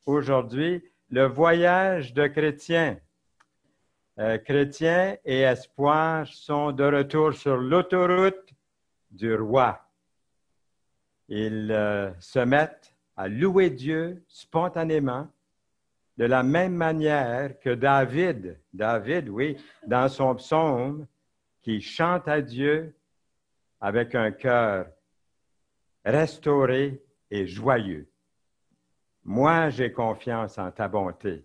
aujourd'hui le voyage de Chrétien. Chrétien et Espoir sont de retour sur l'autoroute du roi. Ils se mettent à louer Dieu spontanément, de la même manière que David, oui, dans son psaume, qui chante à Dieu avec un cœur restauré et joyeux. Moi, j'ai confiance en ta bonté,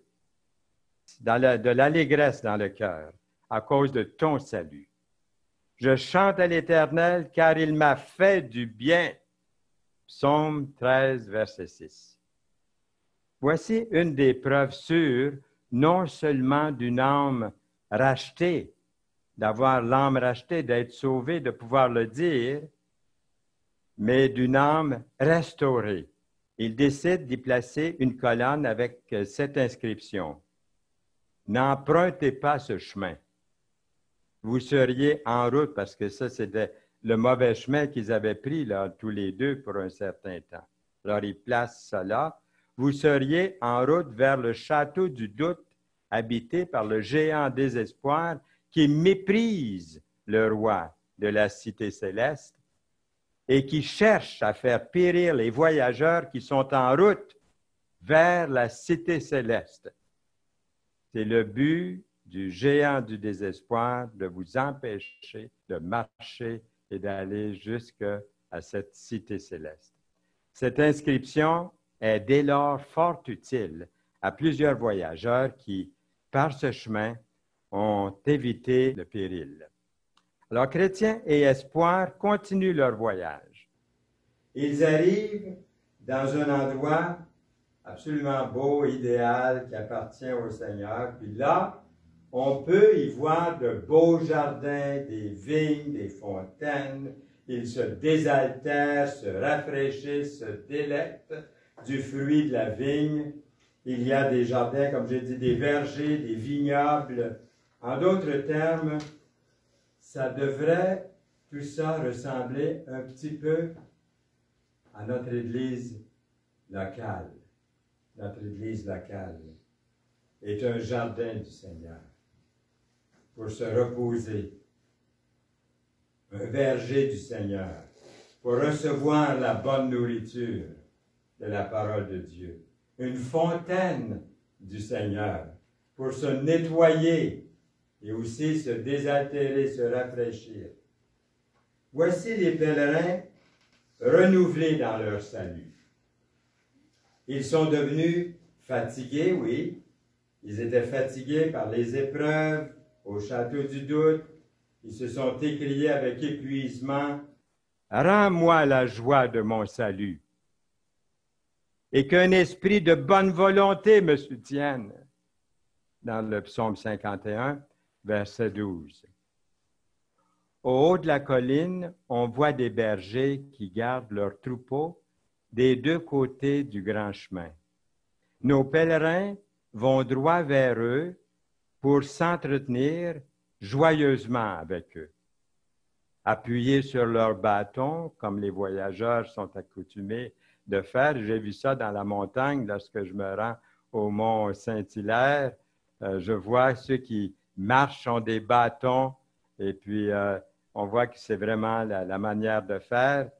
de l'allégresse dans le cœur, à cause de ton salut. Je chante à l'Éternel, car il m'a fait du bien. Psaume 13, verset 6. Voici une des preuves sûres, non seulement d'une âme rachetée, d'avoir l'âme rachetée, d'être sauvé, de pouvoir le dire, mais d'une âme restaurée. Il décide d'y placer une colonne avec cette inscription. N'empruntez pas ce chemin. Vous seriez en route, parce que ça, c'était le mauvais chemin qu'ils avaient pris là, tous les deux pour un certain temps. Alors, ils placent ça là. Vous seriez en route vers le château du doute, habité par le géant désespoir qui méprise le roi de la cité céleste et qui cherche à faire périr les voyageurs qui sont en route vers la cité céleste. C'est le but du géant du désespoir de vous empêcher de marcher et d'aller jusqu'à cette cité céleste. Cette inscription est dès lors fort utile à plusieurs voyageurs qui, par ce chemin, ont évité le péril. Alors, Chrétien et Espoir continuent leur voyage. Ils arrivent dans un endroit absolument beau, idéal, qui appartient au Seigneur. Puis là, on peut y voir de beaux jardins, des vignes, des fontaines. Ils se désaltèrent, se rafraîchissent, se délectent du fruit de la vigne. Il y a des jardins, comme j'ai dit, des vergers, des vignobles. En d'autres termes, ça devrait tout ça ressembler un petit peu à notre Église locale. Notre Église locale est un jardin du Seigneur pour se reposer, un verger du Seigneur pour recevoir la bonne nourriture de la parole de Dieu, une fontaine du Seigneur pour se nettoyer et aussi se désaltérer, se rafraîchir. Voici les pèlerins renouvelés dans leur salut. Ils sont devenus fatigués, oui. Ils étaient fatigués par les épreuves au château du doute. Ils se sont écriés avec épuisement, « Rends-moi la joie de mon salut et qu'un esprit de bonne volonté me soutienne. » Dans le psaume 51, verset 12. Au haut de la colline, on voit des bergers qui gardent leurs troupeaux des deux côtés du grand chemin. Nos pèlerins vont droit vers eux pour s'entretenir joyeusement avec eux. Appuyés sur leurs bâtons, comme les voyageurs sont accoutumés de faire. J'ai vu ça dans la montagne lorsque je me rends au mont Saint-Hilaire. Je vois ceux qui marchent ont des bâtons et puis on voit que c'est vraiment la manière de faire.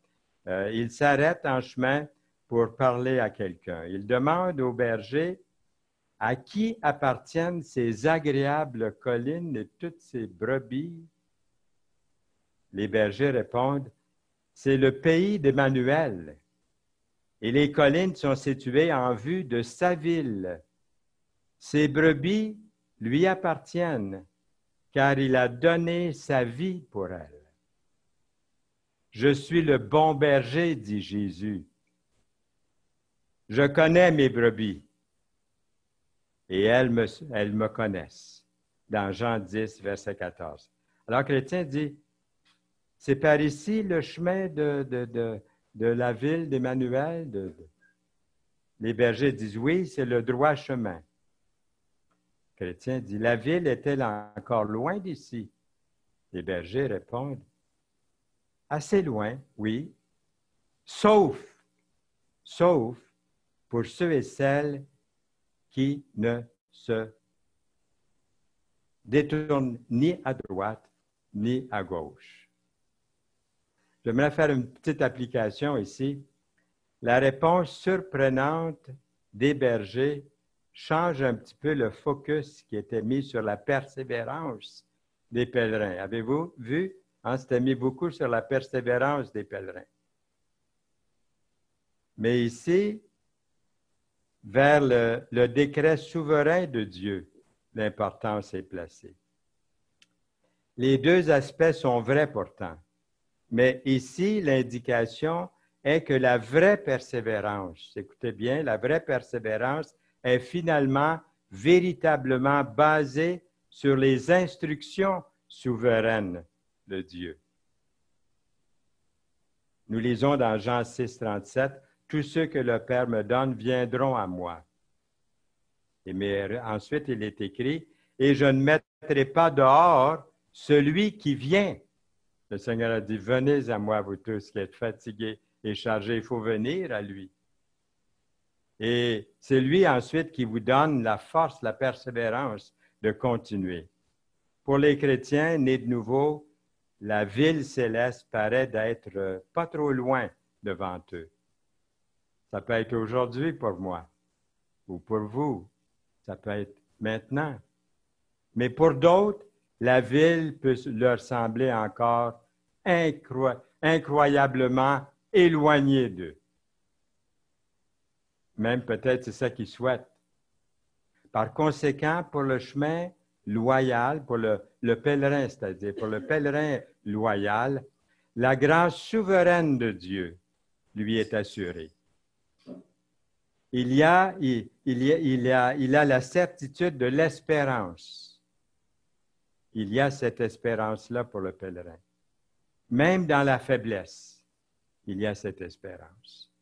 Ils s'arrêtent en chemin pour parler à quelqu'un. Ils demandent au berger à qui appartiennent ces agréables collines et toutes ces brebis. Les bergers répondent, c'est le pays d'Emmanuel et les collines sont situées en vue de sa ville. Ces brebis lui appartiennent car il a donné sa vie pour elles. Je suis le bon berger, dit Jésus. Je connais mes brebis et elles me connaissent. Dans Jean 10, verset 14. Alors, Chrétien dit, c'est par ici le chemin de la ville d'Emmanuel. Les bergers disent, oui, c'est le droit chemin. Chrétien dit, la ville est-elle encore loin d'ici? Les bergers répondent, assez loin, oui, sauf pour ceux et celles qui ne se détourne ni à droite ni à gauche. J'aimerais faire une petite application ici. La réponse surprenante des bergers change un petit peu le focus qui était mis sur la persévérance des pèlerins. Avez-vous vu? On s'était mis beaucoup sur la persévérance des pèlerins. Mais ici, vers le décret souverain de Dieu, l'importance est placée. Les deux aspects sont vrais pourtant, mais ici, l'indication est que la vraie persévérance, écoutez bien, la vraie persévérance est finalement véritablement basée sur les instructions souveraines de Dieu. Nous lisons dans Jean 6, 37, « Tous ceux que le Père me donne viendront à moi. » Mais ensuite, il est écrit, « Et je ne mettrai pas dehors celui qui vient. » Le Seigneur a dit, « Venez à moi, vous tous qui êtes fatigués et chargés. » Il faut venir à lui. Et c'est lui ensuite qui vous donne la force, la persévérance de continuer. Pour les chrétiens nés de nouveau, la ville céleste paraît d'être pas trop loin devant eux. Ça peut être aujourd'hui pour moi ou pour vous. Ça peut être maintenant. Mais pour d'autres, la ville peut leur sembler encore incroyablement éloignée d'eux. Même peut-être c'est ça qu'ils souhaitent. Par conséquent, pour le chemin loyal, pour le pèlerin, c'est-à-dire pour le pèlerin loyal, la grâce souveraine de Dieu lui est assurée. Il a la certitude de l'espérance. Il y a cette espérance-là pour le pèlerin. Même dans la faiblesse, il y a cette espérance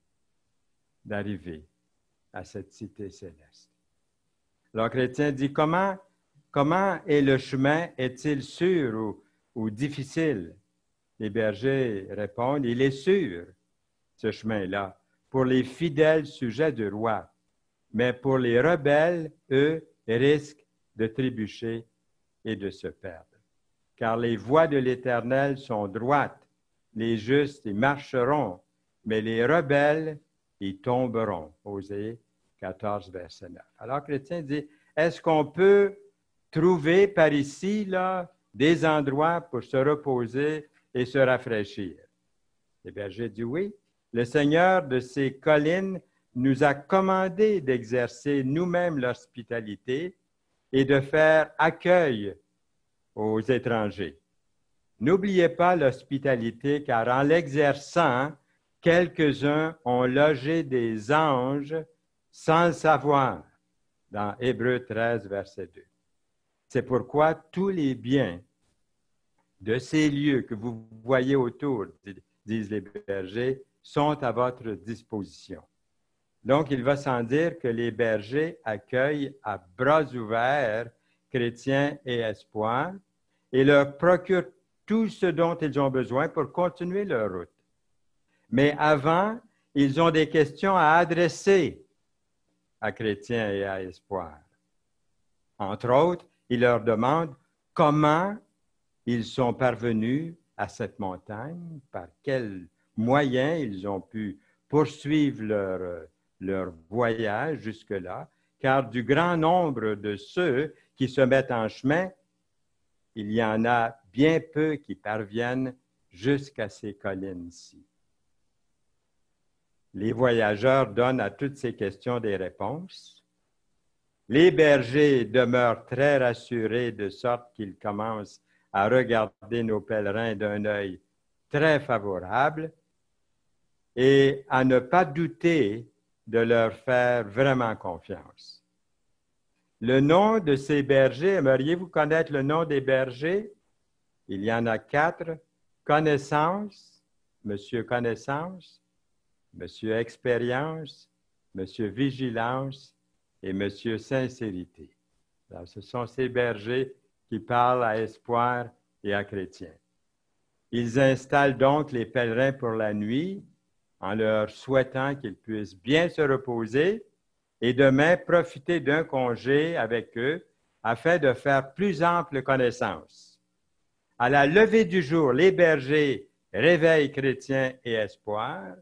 d'arriver à cette cité céleste. Le chrétien dit, comment est le chemin? Est-il sûr ou difficile? Les bergers répondent, il est sûr, ce chemin-là, pour les fidèles sujets du roi. Mais pour les rebelles, eux, risquent de trébucher et de se perdre. Car les voies de l'Éternel sont droites, les justes y marcheront, mais les rebelles y tomberont. Osée 14, verset 9. Alors, le chrétien dit, est-ce qu'on peut trouver par ici là, des endroits pour se reposer et se rafraîchir? Les bergers disent oui. Le Seigneur de ces collines nous a commandé d'exercer nous-mêmes l'hospitalité et de faire accueil aux étrangers. N'oubliez pas l'hospitalité, car en l'exerçant, quelques-uns ont logé des anges sans le savoir, dans Hébreux 13, verset 2. C'est pourquoi tous les biens de ces lieux que vous voyez autour, disent les bergers, sont à votre disposition. Donc, il va sans dire que les bergers accueillent à bras ouverts chrétiens et espoirs et leur procurent tout ce dont ils ont besoin pour continuer leur route. Mais avant, ils ont des questions à adresser à chrétiens et à espoirs. Entre autres, ils leur demandent comment ils sont parvenus à cette montagne, par quels moyens ils ont pu poursuivre leur voyage jusque-là, car du grand nombre de ceux qui se mettent en chemin, il y en a bien peu qui parviennent jusqu'à ces collines-ci. Les voyageurs donnent à toutes ces questions des réponses. Les bergers demeurent très rassurés de sorte qu'ils commencent à regarder nos pèlerins d'un œil très favorable et à ne pas douter de leur faire vraiment confiance. Le nom de ces bergers, aimeriez-vous connaître le nom des bergers? Il y en a 4. Connaissance, Monsieur Connaissance, Monsieur Expérience, Monsieur Vigilance et Monsieur Sincérité. Alors, ce sont ces bergers qui parlent à espoir et à chrétien. Ils installent donc les pèlerins pour la nuit en leur souhaitant qu'ils puissent bien se reposer et demain profiter d'un congé avec eux afin de faire plus ample connaissance. À la levée du jour, les bergers réveillent chrétiens et espoir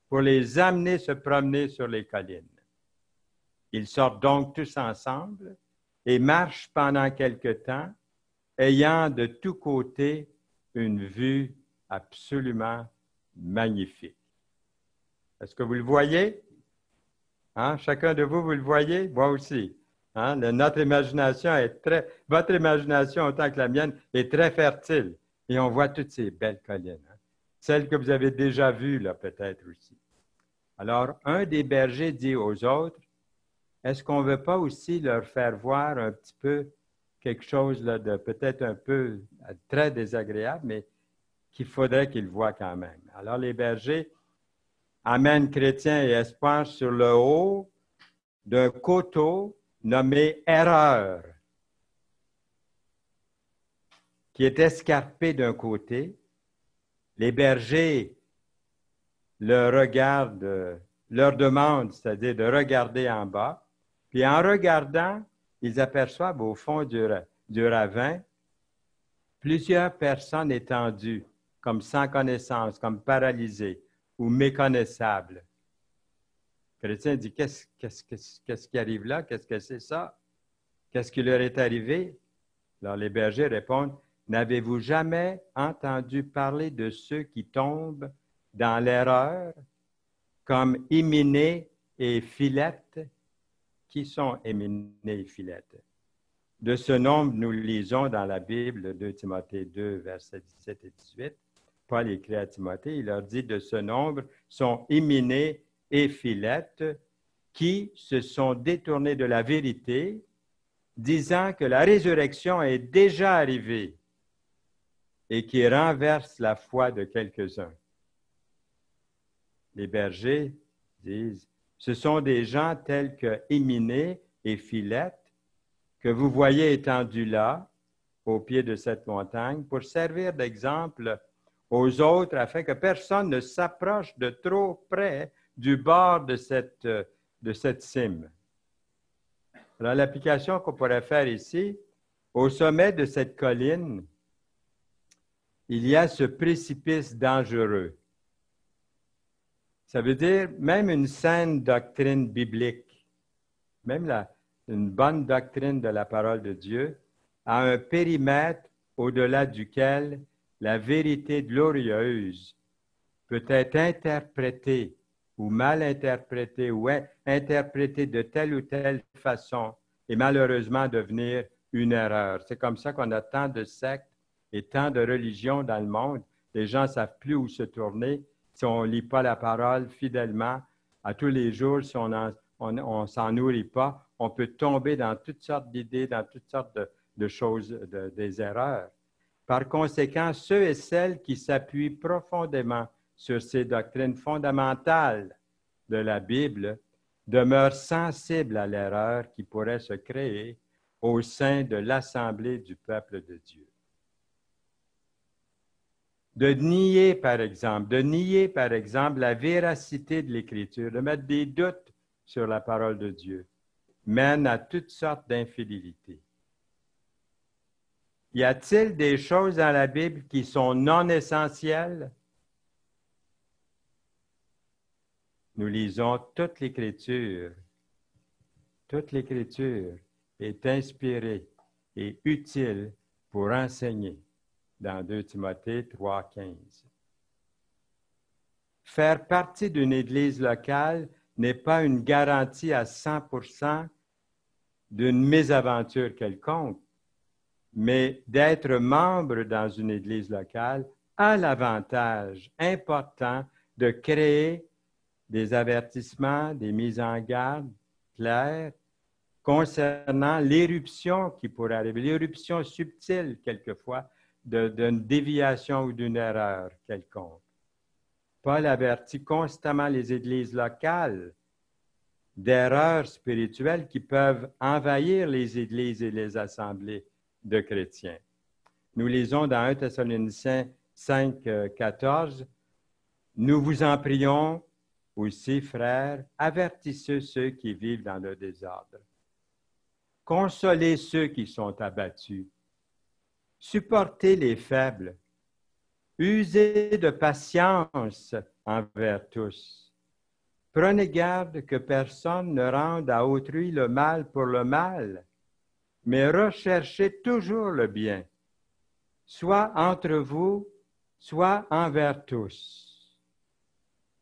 pour les amener se promener sur les collines. Ils sortent donc tous ensemble et marchent pendant quelque temps, ayant de tous côtés une vue absolument magnifique. Est-ce que vous le voyez? Hein? Chacun de vous, vous le voyez? Moi aussi. Hein? Notre imagination votre imagination autant que la mienne est très fertile. Et on voit toutes ces belles collines. Hein? Celles que vous avez déjà vues, là, peut-être aussi. Alors, un des bergers dit aux autres, est-ce qu'on ne veut pas aussi leur faire voir un petit peu quelque chose là, de peut-être un peu très désagréable, mais qu'il faudrait qu'ils voient quand même. Alors, les bergers amènent chrétiens et espoir sur le haut d'un coteau nommé Erreur, qui est escarpé d'un côté. Les bergers le regardent, leur demandent, c'est-à-dire de regarder en bas. Puis en regardant, ils aperçoivent au fond du ravin plusieurs personnes étendues, comme sans connaissance, comme paralysées ou méconnaissables. Le chrétien dit, qu'est-ce qui arrive là? Qu'est-ce que c'est ça? Qu'est-ce qui leur est arrivé? Alors les bergers répondent, n'avez-vous jamais entendu parler de ceux qui tombent dans l'erreur comme Hyménée et Philette? Qui sont Hyménée et Philette? De ce nombre, nous lisons dans la Bible, 2 Timothée 2, versets 17 et 18. Paul écrit à Timothée, il leur dit, de ce nombre sont Hyménée et Philette qui se sont détournés de la vérité, disant que la résurrection est déjà arrivée et qui renverse la foi de quelques-uns. Les bergers disent, ce sont des gens tels que Hyménée et Philette que vous voyez étendus là, au pied de cette montagne, pour servir d'exemple aux autres afin que personne ne s'approche de trop près du bord de cette cime. Alors, l'application qu'on pourrait faire ici, au sommet de cette colline, il y a ce précipice dangereux. Ça veut dire même une saine doctrine biblique, même une bonne doctrine de la parole de Dieu, a un périmètre au-delà duquel la vérité glorieuse peut être interprétée ou mal interprétée ou interprétée de telle ou telle façon et malheureusement devenir une erreur. C'est comme ça qu'on a tant de sectes et tant de religions dans le monde. Les gens ne savent plus où se tourner si on ne lit pas la parole fidèlement à tous les jours, si on ne s'en nourrit pas, on peut tomber dans toutes sortes d'idées, dans toutes sortes de choses, des erreurs. Par conséquent, ceux et celles qui s'appuient profondément sur ces doctrines fondamentales de la Bible demeurent sensibles à l'erreur qui pourrait se créer au sein de l'assemblée du peuple de Dieu. De nier, par exemple, la véracité de l'Écriture, de mettre des doutes sur la parole de Dieu, mène à toutes sortes d'infidélités. Y a-t-il des choses dans la Bible qui sont non essentielles? Nous lisons toute l'Écriture. Toute l'Écriture est inspirée et utile pour enseigner dans 2 Timothée 3, 15. Faire partie d'une Église locale n'est pas une garantie à 100% d'une mésaventure quelconque, mais d'être membre dans une Église locale a l'avantage important de créer des avertissements, des mises en garde claires concernant l'éruption qui pourrait arriver, l'éruption subtile quelquefois d'une déviation ou d'une erreur quelconque. Paul avertit constamment les églises locales d'erreurs spirituelles qui peuvent envahir les églises et les assemblées de chrétiens. Nous lisons dans 1 Thessaloniciens 5, 14, « Nous vous en prions, Aussi, frères, avertissez ceux qui vivent dans le désordre. Consolez ceux qui sont abattus. Supportez les faibles. Usez de patience envers tous. Prenez garde que personne ne rende à autrui le mal pour le mal, mais recherchez toujours le bien, soit entre vous, soit envers tous.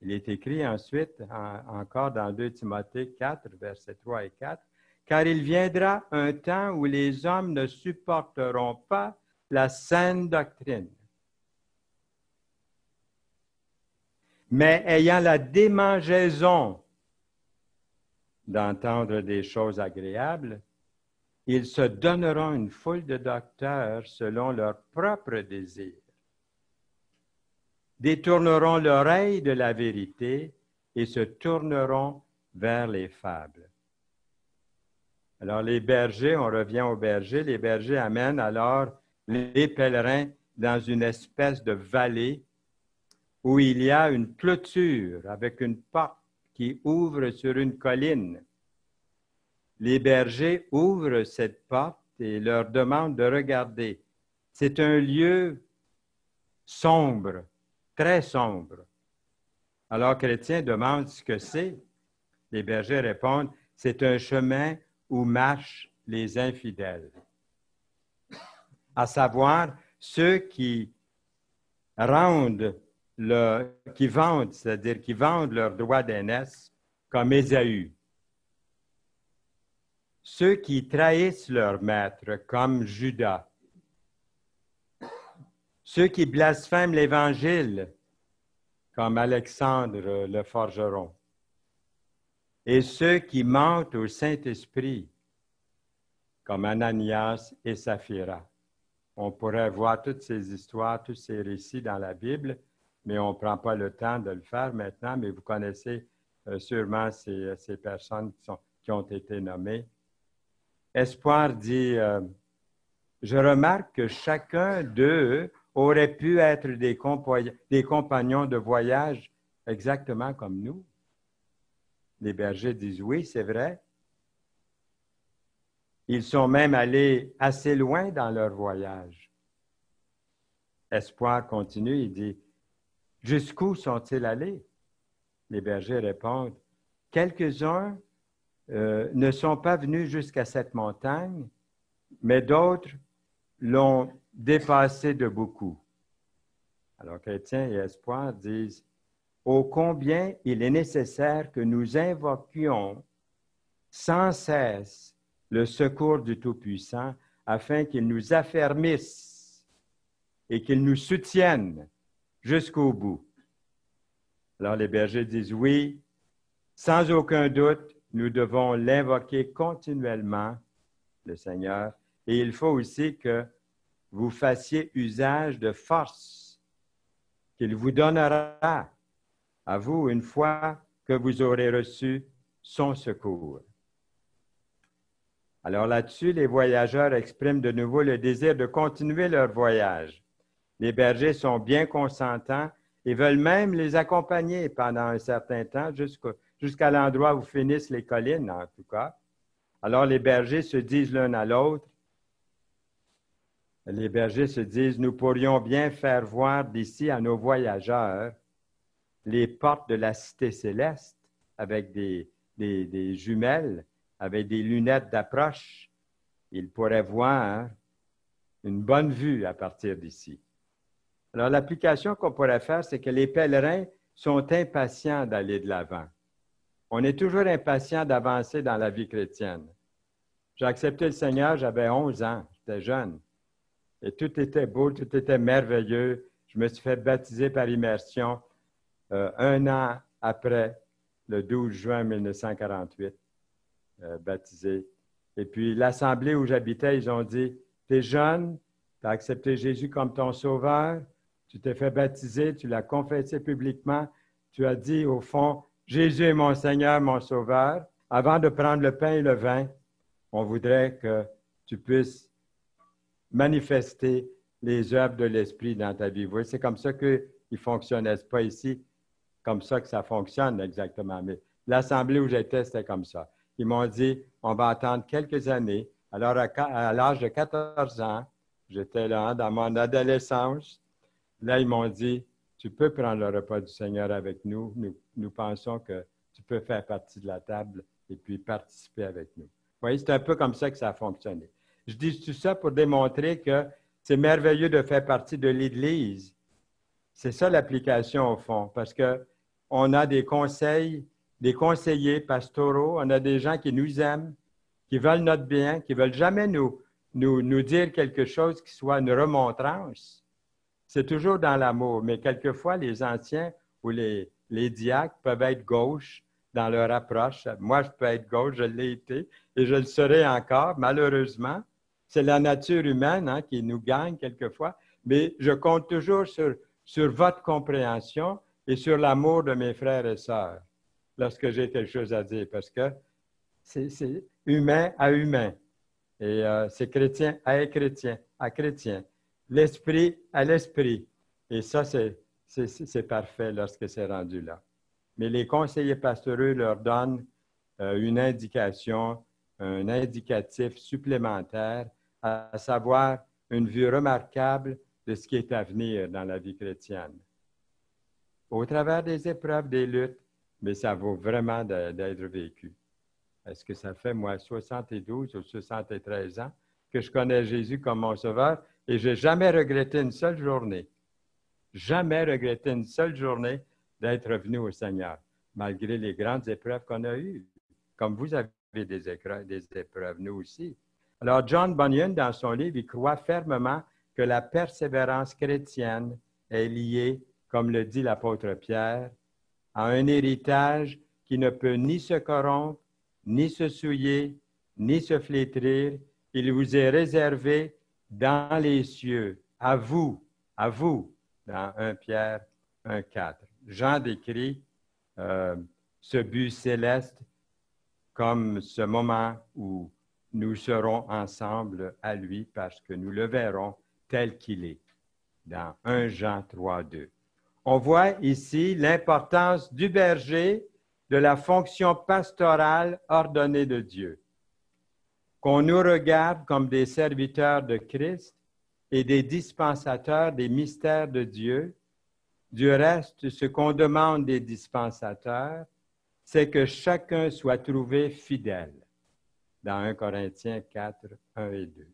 Il est écrit ensuite, encore dans 2 Timothée 4, versets 3 et 4, « Car il viendra un temps où les hommes ne supporteront pas la saine doctrine, mais ayant la démangeaison d'entendre des choses agréables, ils se donneront une foule de docteurs selon leur propre désir, détourneront l'oreille de la vérité et se tourneront vers les fables. » Alors les bergers, on revient aux bergers, les bergers amènent alors les pèlerins dans une espèce de vallée où il y a une clôture avec une porte qui ouvre sur une colline. Les bergers ouvrent cette porte et leur demandent de regarder. C'est un lieu sombre, très sombre. Alors Chrétien demande ce que c'est. Les bergers répondent, c'est un chemin où marchent les infidèles, à savoir ceux qui vendent, c'est-à-dire qui vendent leur droit d'aînesse comme Ésaü. Ceux qui trahissent leur maître comme Judas. Ceux qui blasphèment l'Évangile comme Alexandre le forgeron. Et ceux qui mentent au Saint-Esprit comme Ananias et Saphira. On pourrait voir toutes ces histoires, tous ces récits dans la Bible, mais on ne prend pas le temps de le faire maintenant, mais vous connaissez sûrement ces personnes qui ont été nommées. Espoir dit, je remarque que chacun d'eux aurait pu être des compagnons de voyage exactement comme nous. Les bergers disent, oui, c'est vrai. Ils sont même allés assez loin dans leur voyage. Espoir continue, il dit, jusqu'où sont-ils allés? Les bergers répondent, quelques-uns ne sont pas venus jusqu'à cette montagne, mais d'autres l'ont dépassé de beaucoup. Alors, Chrétien et Espoir disent, ô combien il est nécessaire que nous invoquions sans cesse le secours du Tout-Puissant afin qu'il nous affermisse et qu'il nous soutienne jusqu'au bout. Alors, les bergers disent, oui, sans aucun doute, nous devons l'invoquer continuellement, le Seigneur, et il faut aussi que vous fassiez usage de force qu'il vous donnera à vous une fois que vous aurez reçu son secours. Alors là-dessus, les voyageurs expriment de nouveau le désir de continuer leur voyage. Les bergers sont bien consentants et veulent même les accompagner pendant un certain temps jusqu'à l'endroit où finissent les collines, en tout cas. Alors les bergers se disent l'un à l'autre, les bergers se disent, nous pourrions bien faire voir d'ici à nos voyageurs les portes de la cité céleste avec des jumelles, avec des lunettes d'approche. Ils pourraient voir une bonne vue à partir d'ici. Alors, l'application qu'on pourrait faire, c'est que les pèlerins sont impatients d'aller de l'avant. On est toujours impatient d'avancer dans la vie chrétienne. J'ai accepté le Seigneur, j'avais 11 ans, j'étais jeune. Et tout était beau, tout était merveilleux. Je me suis fait baptiser par immersion un an après, le 12 juin 1948, baptisé. Et puis, l'assemblée où j'habitais, ils ont dit, « Tu es jeune, tu as accepté Jésus comme ton sauveur, tu t'es fait baptiser, tu l'as confessé publiquement, tu as dit, au fond, Jésus est mon Seigneur, mon sauveur. Avant de prendre le pain et le vin, on voudrait que tu puisses manifester les œuvres de l'Esprit dans ta vie. » Vous voyez, c'est comme ça qu'il fonctionne, n'est-ce pas, ici? comme ça que ça fonctionne exactement. Mais l'assemblée où j'étais, c'était comme ça. Ils m'ont dit, on va attendre quelques années. Alors, à l'âge de 14 ans, j'étais là dans mon adolescence. Là, ils m'ont dit, tu peux prendre le repas du Seigneur avec nous. Nous pensons que tu peux faire partie de la table et puis participer avec nous. Vous voyez, c'est un peu comme ça que ça a fonctionné. Je dis tout ça pour démontrer que c'est merveilleux de faire partie de l'Église. C'est ça l'application au fond, parce qu'on a des conseils, des conseillers pastoraux, on a des gens qui nous aiment, qui veulent notre bien, qui ne veulent jamais nous dire quelque chose qui soit une remontrance. C'est toujours dans l'amour, mais quelquefois, les anciens ou les diacres peuvent être gauches dans leur approche. Moi, je peux être gauche, je l'ai été, et je le serai encore, malheureusement. C'est la nature humaine qui nous gagne quelquefois, mais je compte toujours sur votre compréhension et sur l'amour de mes frères et sœurs lorsque j'ai quelque chose à dire, parce que c'est humain à humain, et c'est chrétien à chrétien, à chrétien, l'esprit à l'esprit. Et ça, c'est parfait lorsque c'est rendu là. Mais les conseillers pastoraux leur donnent une indication, un indicatif supplémentaire, à savoir une vue remarquable de ce qui est à venir dans la vie chrétienne. Au travers des épreuves, des luttes, mais ça vaut vraiment d'être vécu. Est-ce que ça fait, moi, 72 ou 73 ans que je connais Jésus comme mon sauveur et je n'ai jamais regretté une seule journée, jamais regretté une seule journée d'être revenu au Seigneur, malgré les grandes épreuves qu'on a eues. Comme vous avez des épreuves, nous aussi. Alors, John Bunyan, dans son livre, il croit fermement que la persévérance chrétienne est liée, comme le dit l'apôtre Pierre, à un héritage qui ne peut ni se corrompre, ni se souiller, ni se flétrir. Il vous est réservé dans les cieux, à vous, dans 1 Pierre 1,4. Jean décrit ce but céleste comme ce moment où nous serons ensemble à lui parce que nous le verrons tel qu'il est, dans 1 Jean 3,2. On voit ici l'importance du berger, de la fonction pastorale ordonnée de Dieu. Qu'on nous regarde comme des serviteurs de Christ et des dispensateurs des mystères de Dieu. Du reste, ce qu'on demande des dispensateurs, c'est que chacun soit trouvé fidèle. Dans 1 Corinthiens 4, 1 et 2.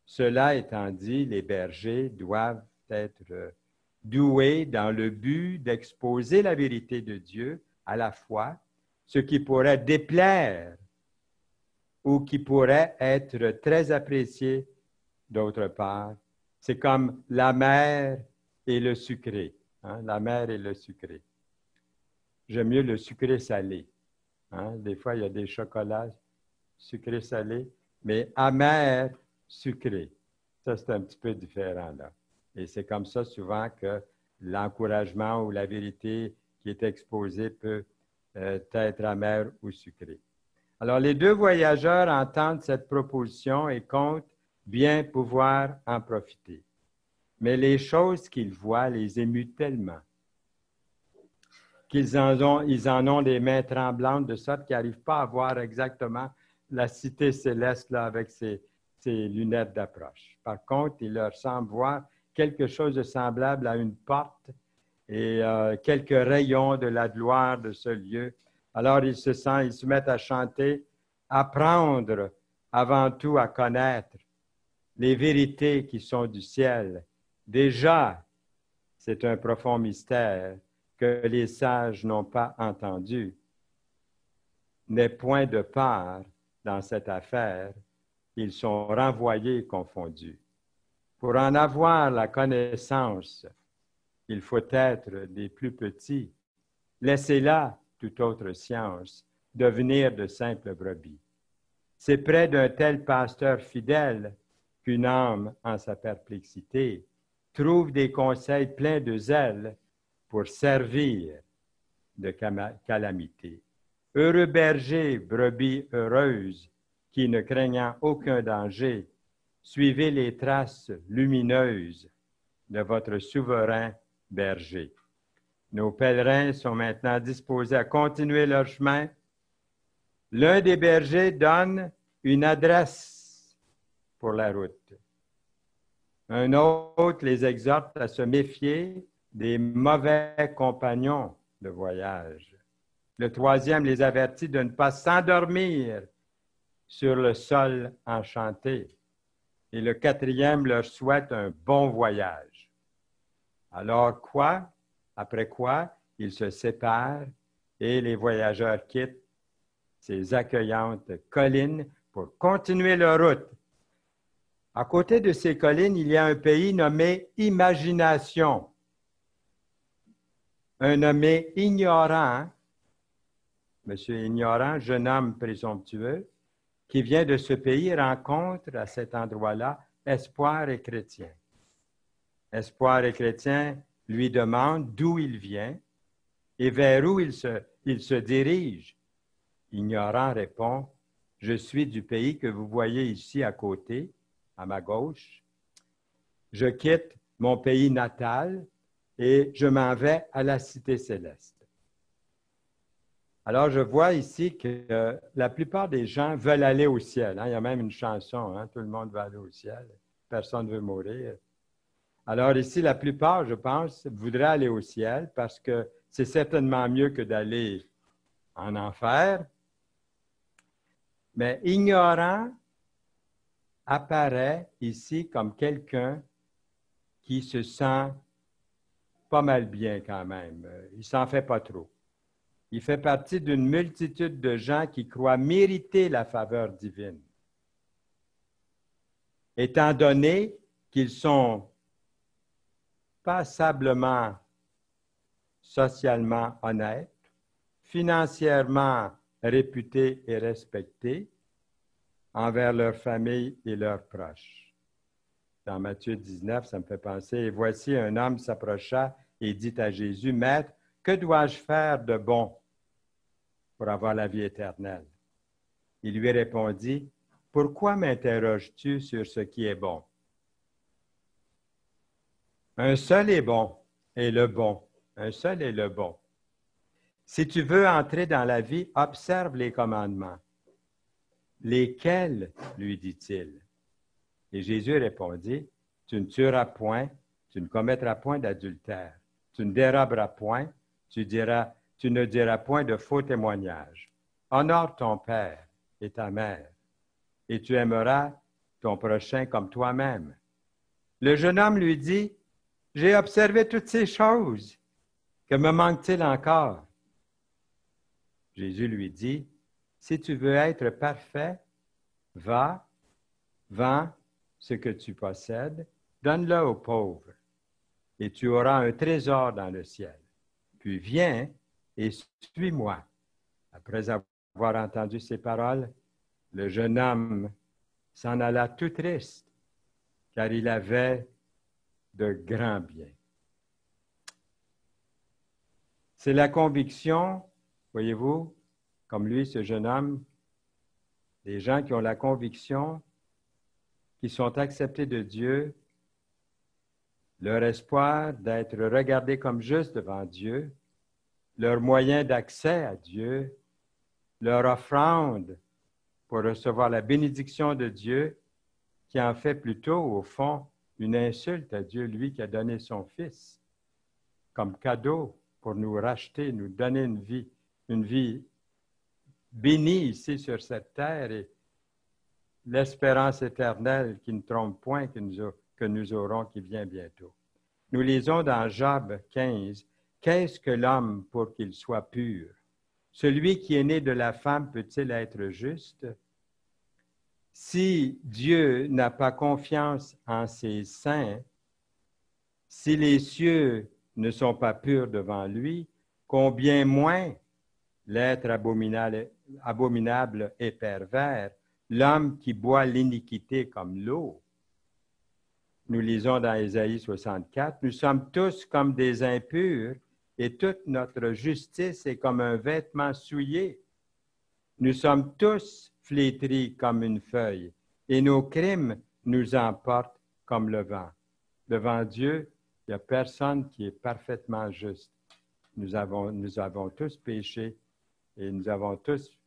Cela étant dit, les bergers doivent être doués dans le but d'exposer la vérité de Dieu à la fois, ce qui pourrait déplaire ou qui pourrait être très apprécié d'autre part. C'est comme la mer et le sucré. La mer et le sucré. J'aime mieux le sucré salé. Des fois, il y a des chocolats sucré salé, mais amer sucré. Ça, c'est un petit peu différent là. Et c'est comme ça souvent que l'encouragement ou la vérité qui est exposée peut être amère ou sucrée. Alors, les deux voyageurs entendent cette proposition et comptent bien pouvoir en profiter. Mais les choses qu'ils voient les émuent tellement qu'ils en ont les mains tremblantes de sorte qu'ils n'arrivent pas à voir exactement la cité céleste là, avec ses lunettes d'approche. Par contre, il leur semble voir quelque chose de semblable à une porte et quelques rayons de la gloire de ce lieu. Alors, ils se mettent à chanter, apprendre avant tout à connaître les vérités qui sont du ciel. Déjà, c'est un profond mystère que les sages n'ont pas entendu. N'est point de part dans cette affaire, ils sont renvoyés et confondus. Pour en avoir la connaissance, il faut être des plus petits. Laissez-là, toute autre science, devenir de simples brebis. C'est près d'un tel pasteur fidèle qu'une âme, en sa perplexité, trouve des conseils pleins de zèle pour servir de calamité. Heureux berger, brebis heureuse, qui, ne craignant aucun danger, suivez les traces lumineuses de votre souverain berger. Nos pèlerins sont maintenant disposés à continuer leur chemin. L'un des bergers donne une adresse pour la route. Un autre les exhorte à se méfier des mauvais compagnons de voyage. Le troisième les avertit de ne pas s'endormir sur le sol enchanté. Et le quatrième leur souhaite un bon voyage. Alors quoi? Après quoi, ils se séparent et les voyageurs quittent ces accueillantes collines pour continuer leur route. À côté de ces collines, il y a un pays nommé Imagination. Un nommé Ignorant, monsieur Ignorant, jeune homme présomptueux, qui vient de ce pays, rencontre à cet endroit-là Espoir et Chrétien. Espoir et Chrétien lui demandent d'où il vient et vers où il se dirige. Ignorant répond, « Je suis du pays que vous voyez ici à côté, à ma gauche. Je quitte mon pays natal et je m'en vais à la cité céleste. » Alors, je vois ici que la plupart des gens veulent aller au ciel. Hein? Il y a même une chanson, hein? Tout le monde va aller au ciel. Personne ne veut mourir. Alors ici, la plupart, je pense, voudraient aller au ciel parce que c'est certainement mieux que d'aller en enfer. Mais ignorant apparaît ici comme quelqu'un qui se sent pas mal bien quand même. Il ne s'en fait pas trop. Il fait partie d'une multitude de gens qui croient mériter la faveur divine. Étant donné qu'ils sont passablement socialement honnêtes, financièrement réputés et respectés envers leur famille et leurs proches. Dans Matthieu 19, ça me fait penser, « Et voici un homme s'approcha et dit à Jésus, « Maître, que dois-je faire de bon pour avoir la vie éternelle? » Il lui répondit, « Pourquoi m'interroges-tu sur ce qui est bon? Un seul est bon, et le bon. Un seul est le bon. Si tu veux entrer dans la vie, observe les commandements. » « Lesquels? » lui dit-il. Et Jésus répondit, « Tu ne tueras point, tu ne commettras point d'adultère, tu ne déroberas point, tu ne diras point de faux témoignages. Honore ton père et ta mère, et tu aimeras ton prochain comme toi-même. » Le jeune homme lui dit, « J'ai observé toutes ces choses. Que me manque-t-il encore? » Jésus lui dit, « Si tu veux être parfait, va, vends ce que tu possèdes, donne-le aux pauvres, et tu auras un trésor dans le ciel. Puis viens et suis-moi. » Après avoir entendu ces paroles, le jeune homme s'en alla tout triste, car il avait de grands biens. C'est la conviction, voyez-vous, comme lui, ce jeune homme, des gens qui ont la conviction qui sont acceptés de Dieu, leur espoir d'être regardés comme justes devant Dieu, leur moyen d'accès à Dieu, leur offrande pour recevoir la bénédiction de Dieu, qui en fait plutôt, au fond, une insulte à Dieu, lui qui a donné son Fils comme cadeau pour nous racheter, nous donner une vie bénie ici sur cette terre et l'espérance éternelle qui ne trompe point, que nous aurons, qui vient bientôt. Nous lisons dans Job 15, « Qu'est-ce que l'homme pour qu'il soit pur? Celui qui est né de la femme peut-il être juste? Si Dieu n'a pas confiance en ses saints, si les cieux ne sont pas purs devant lui, combien moins l'être abominable et pervers, l'homme qui boit l'iniquité comme l'eau. » Nous lisons dans Ésaïe 64, « Nous sommes tous comme des impurs, et toute notre justice est comme un vêtement souillé. Nous sommes tous flétris comme une feuille, et nos crimes nous emportent comme le vent. » Devant Dieu, il n'y a personne qui est parfaitement juste. nous avons tous péché et nous avons tous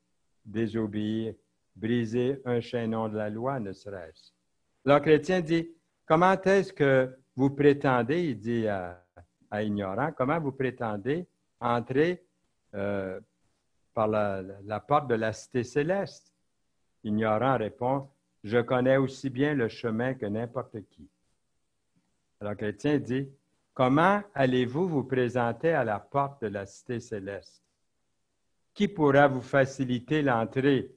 désobéi, brisé un chaînon de la loi, ne serait-ce. Alors, Chrétien dit, comment est-ce que vous prétendez, il dit à ignorant, comment vous prétendez entrer par la porte de la cité céleste? Ignorant répond, je connais aussi bien le chemin que n'importe qui. Alors, Chrétien dit, comment allez-vous vous présenter à la porte de la cité céleste? Qui pourra vous faciliter l'entrée?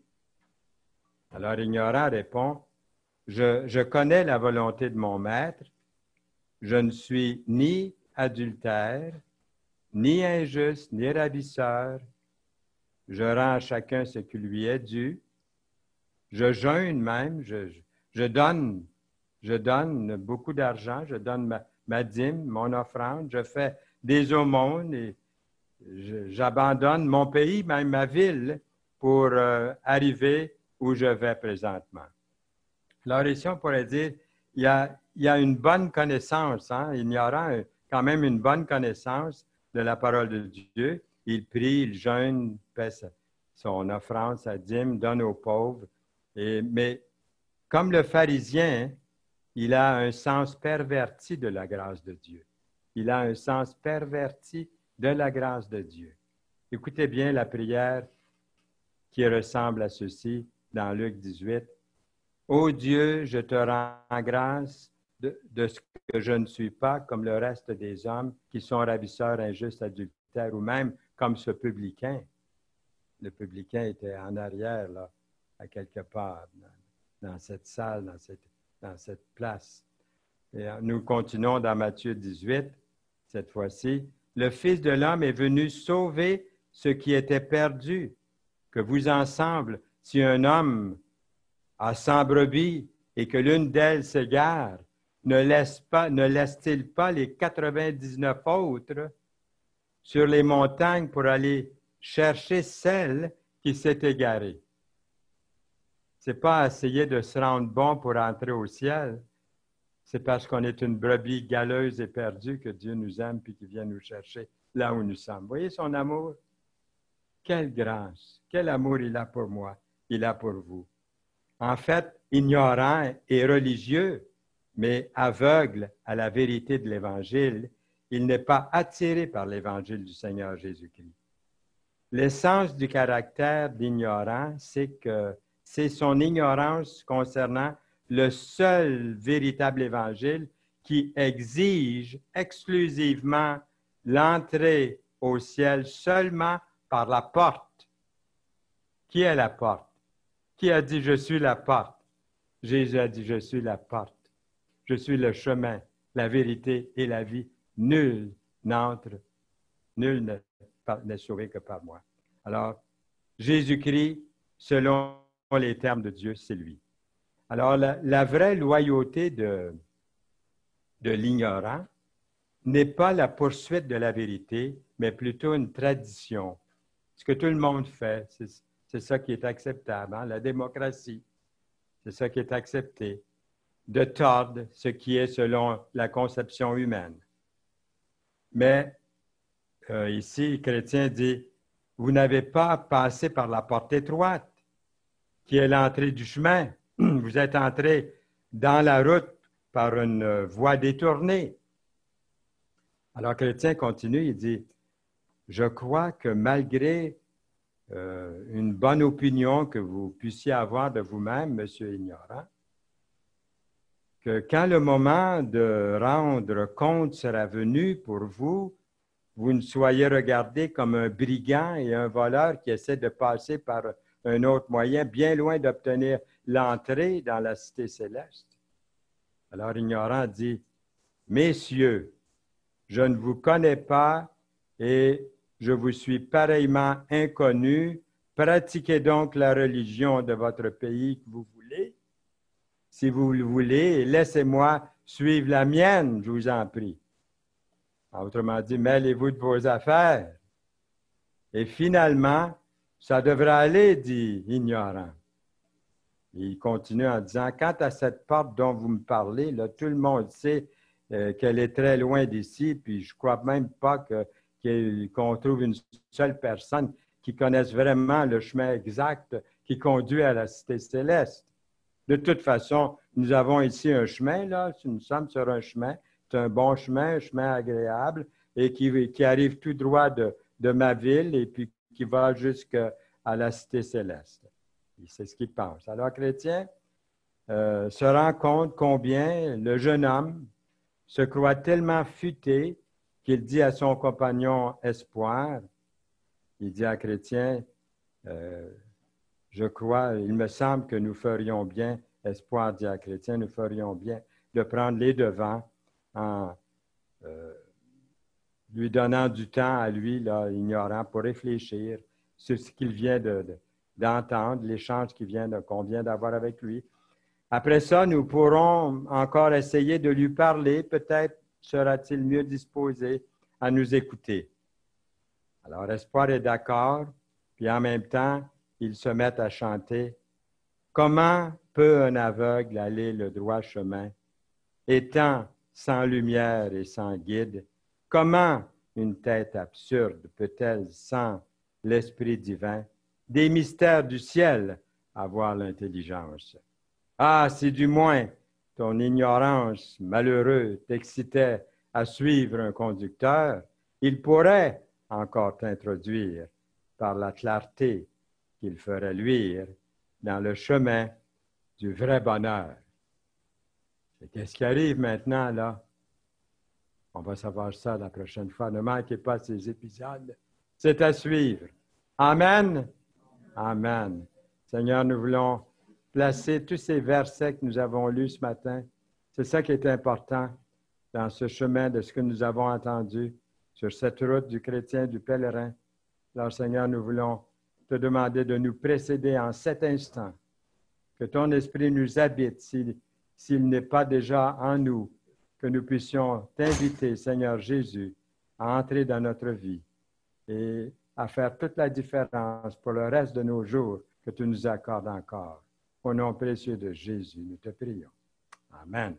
Alors, ignorant répond, je connais la volonté de mon maître, je ne suis ni adultère, ni injuste, ni ravisseur, je rends à chacun ce qui lui est dû, je jeûne même, je donne beaucoup d'argent, je donne ma dîme, mon offrande, je fais des aumônes et j'abandonne mon pays, même ma ville, pour arriver où je vais présentement. Alors ici, on pourrait dire, il y a une bonne connaissance, ignorant quand même une bonne connaissance de la parole de Dieu. Il prie, il jeûne, paie son offrande, sa dîme, donne aux pauvres. Mais comme le pharisien, il a un sens perverti de la grâce de Dieu. Il a un sens perverti de la grâce de Dieu. Écoutez bien la prière qui ressemble à ceci dans Luc 18. « Ô Dieu, je te rends grâce de ce que je ne suis pas comme le reste des hommes qui sont ravisseurs, injustes, adultères, ou même comme ce publicain. » Le publicain était en arrière, là, à quelque part, dans cette salle, dans cette place. Et nous continuons dans Matthieu 18, cette fois-ci. « Le Fils de l'homme est venu sauver ce qui était perdu. Que vous ensemble, si un homme a 100 brebis et que l'une d'elles s'égare, ne laisse-t-il pas les 99 autres sur les montagnes pour aller chercher celle qui s'est égarée? » Ce n'est pas essayer de se rendre bon pour entrer au ciel. C'est parce qu'on est une brebis galeuse et perdue que Dieu nous aime et qu'il vient nous chercher là où nous sommes. Vous voyez son amour? Quelle grâce, quel amour il a pour moi, il a pour vous. En fait, ignorant et religieux, mais aveugle à la vérité de l'Évangile, il n'est pas attiré par l'Évangile du Seigneur Jésus-Christ. L'essence du caractère d'ignorant, c'est que c'est son ignorance concernant le seul véritable Évangile qui exige exclusivement l'entrée au ciel seulement par la porte. Qui est la porte? Qui a dit « Je suis la porte » ? Jésus a dit « Je suis la porte. Je suis le chemin, la vérité et la vie. Nul n'entre, nul n'est sauvé que par moi. » Alors, Jésus-Christ, selon les termes de Dieu, c'est lui. Alors, la vraie loyauté de l'ignorant n'est pas la poursuite de la vérité, mais plutôt une tradition. Ce que tout le monde fait, c'est ça qui est acceptable. La démocratie, c'est ça qui est accepté. De tordre ce qui est selon la conception humaine. Mais ici, le chrétien dit, vous n'avez pas passé par la porte étroite, qui est l'entrée du chemin. Vous êtes entré dans la route par une voie détournée. Alors, le chrétien continue, il dit, je crois que malgré une bonne opinion que vous puissiez avoir de vous-même, monsieur ignorant, que quand le moment de rendre compte sera venu pour vous, vous ne soyez regardé comme un brigand et un voleur qui essaie de passer par un autre moyen, bien loin d'obtenir l'entrée dans la cité céleste. Alors, ignorant dit, « Messieurs, je ne vous connais pas et je vous suis pareillement inconnu. Pratiquez donc la religion de votre pays que vous voulez. Si vous le voulez, laissez-moi suivre la mienne, je vous en prie. » Autrement dit, mêlez-vous de vos affaires. Et finalement, ça devrait aller, dit ignorant. Il continue en disant, quant à cette porte dont vous me parlez, là, tout le monde sait qu'elle est très loin d'ici, puis je ne crois même pas qu'il qu'on trouve une seule personne qui connaisse vraiment le chemin exact qui conduit à la cité céleste. De toute façon, nous avons ici un chemin, là, nous sommes sur un chemin, c'est un bon chemin, un chemin agréable, et qui arrive tout droit de ma ville et puis qui va jusqu'à la cité céleste. C'est ce qu'il pense. Alors, chrétien se rend compte combien le jeune homme se croit tellement futé qu'il dit à son compagnon Espoir, il dit à Chrétien, je crois, il me semble que nous ferions bien, Espoir dit à Chrétien, nous ferions bien de prendre les devants en lui donnant du temps à lui, là, ignorant, pour réfléchir sur ce qu'il vient d'entendre, l'échange qu'on vient d'avoir avec lui. Après ça, nous pourrons encore essayer de lui parler. Peut-être sera-t-il mieux disposé à nous écouter. Alors, Espoir est d'accord, puis en même temps, ils se mettent à chanter. Comment peut un aveugle aller le droit chemin, étant sans lumière et sans guide? Comment une tête absurde peut-elle, sans l'Esprit divin, des mystères du ciel, avoir l'intelligence? Ah, si du moins ton ignorance, malheureux, t'excitait à suivre un conducteur, il pourrait encore t'introduire par la clarté qu'il ferait luire dans le chemin du vrai bonheur. Et qu'est-ce qui arrive maintenant, là? On va savoir ça la prochaine fois. Ne manquez pas ces épisodes. C'est à suivre. Amen. Amen. Seigneur, nous voulons placer tous ces versets que nous avons lus ce matin. C'est ça qui est important dans ce chemin de ce que nous avons entendu sur cette route du chrétien, du pèlerin. Alors, Seigneur, nous voulons te demander de nous précéder en cet instant, que ton esprit nous habite s'il n'est pas déjà en nous, que nous puissions t'inviter, Seigneur Jésus, à entrer dans notre vie et à faire toute la différence pour le reste de nos jours que tu nous accordes encore. Au nom précieux de Jésus, nous te prions. Amen.